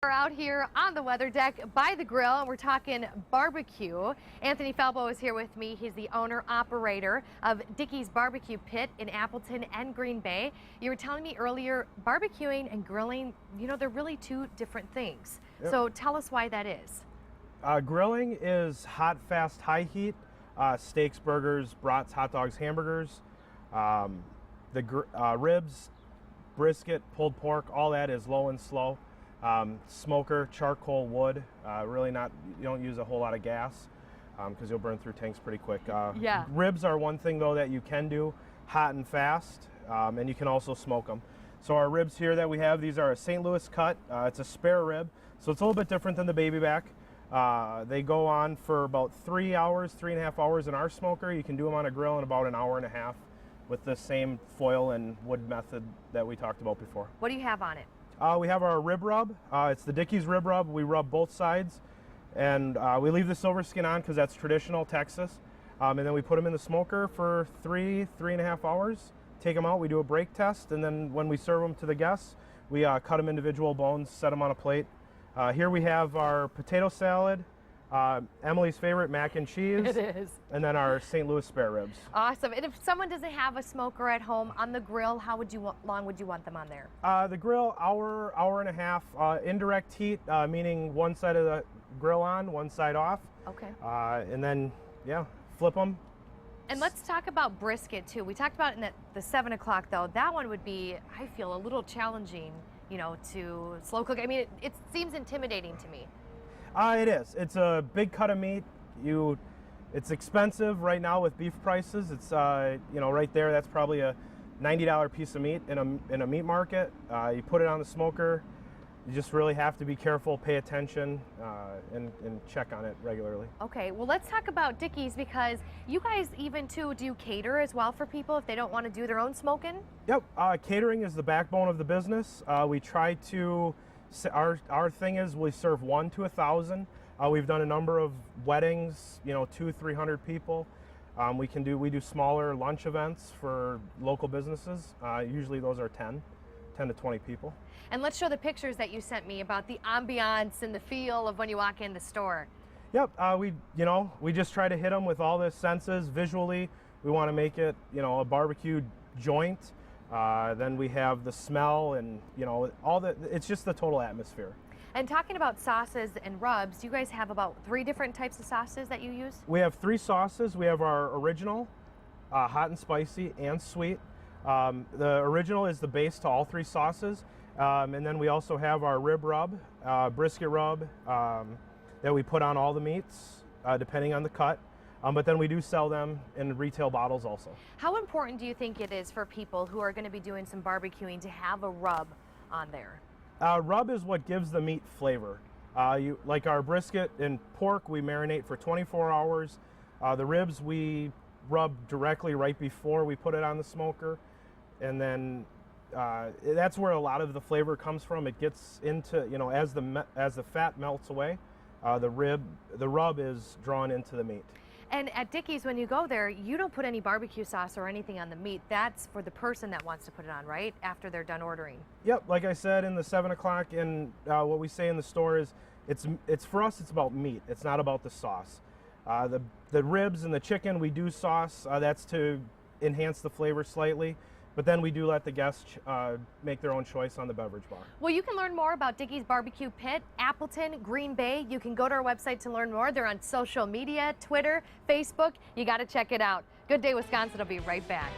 We're out here on the weather deck by the grill and we're talking barbecue. Anthony Falbo is here with me. He's the owner operator of Dickey's Barbecue Pit in Appleton and Green Bay. You were telling me earlier, barbecuing and grilling, they're really two different things. Yep. So tell us why that is. Grilling is hot, fast, high heat. Steaks, burgers, brats, hot dogs, hamburgers. Ribs, brisket, pulled pork, all that is low and slow. Smoker, charcoal, wood, you don't use a whole lot of gas because you'll burn through tanks pretty quick. Yeah. Ribs are one thing though that you can do hot and fast, and you can also smoke them. So our ribs here that we have, these are a St. Louis cut. It's a spare rib, so it's a little bit different than the baby back. They go on for about 3 hours, 3.5 hours in our smoker. You can do them on a grill in about an hour and a half with the same foil and wood method that we talked about before. What do you have on it? We have our rib rub. It's the Dickey's rib rub. We rub both sides, and we leave the silver skin on because that's traditional Texas. And then we put them in the smoker for 3.5 hours. Take them out. We do a brake test, and then when we serve them to the guests, we cut them individual bones, set them on a plate. Here we have our potato salad, Emily's favorite mac and cheese. It is. And then our St. Louis spare ribs. Awesome. And if someone doesn't have a smoker at home, on the grill, how long would you want them on there? The grill, hour and a half. Indirect heat, meaning one side of the grill on, one side off. Okay. And then, yeah, flip them. And let's talk about brisket too. We talked about it in the 7 o'clock though. That one would be, I feel, a little challenging, to slow cook. I mean, it seems intimidating to me. It is. It's a big cut of meat. It's expensive right now with beef prices. It's right there. That's probably a $90 piece of meat in a meat market. You put it on the smoker. You just really have to be careful, pay attention, and check on it regularly. Okay. Well, let's talk about Dickey's because you guys even too do cater as well for people if they don't want to do their own smoking. Yep. Catering is the backbone of the business. We try to. Our thing is we serve 1 to 1,000. We've done a number of weddings, 200-300 people. We do smaller lunch events for local businesses. Usually those are 10 to 20 people. And let's show the pictures that you sent me about the ambiance and the feel of when you walk in the store. Yep. We just try to hit them with all the senses visually. We want to make it, a barbecue joint. Then we have the smell and, it's just the total atmosphere. And talking about sauces and rubs, you guys have about 3 different types of sauces that you use? We have 3 sauces. We have our original, hot and spicy, and sweet. The original is the base to all 3 sauces. And then we also have our rib rub, brisket rub, that we put on all the meats, depending on the cut. But then we do sell them in retail bottles also. How important do you think it is for people who are going to be doing some barbecuing to have a rub on there? Rub is what gives the meat flavor. Like our brisket and pork, we marinate for 24 hours. The ribs we rub directly right before we put it on the smoker. And then that's where a lot of the flavor comes from. It gets into, as the fat melts away, the rub is drawn into the meat. And at Dickey's, when you go there, you don't put any barbecue sauce or anything on the meat. That's for the person that wants to put it on, right? After they're done ordering. Yep, like I said in the 7 o'clock, and what we say in the store is, it's for us, it's about meat. It's not about the sauce. The ribs and the chicken, we do sauce. That's to enhance the flavor slightly. But then we do let the guests make their own choice on the beverage bar. Well, you can learn more about Dickey's Barbecue Pit, Appleton, Green Bay. You can go to our website to learn more. They're on social media, Twitter, Facebook. You got to check it out. Good Day, Wisconsin will be right back.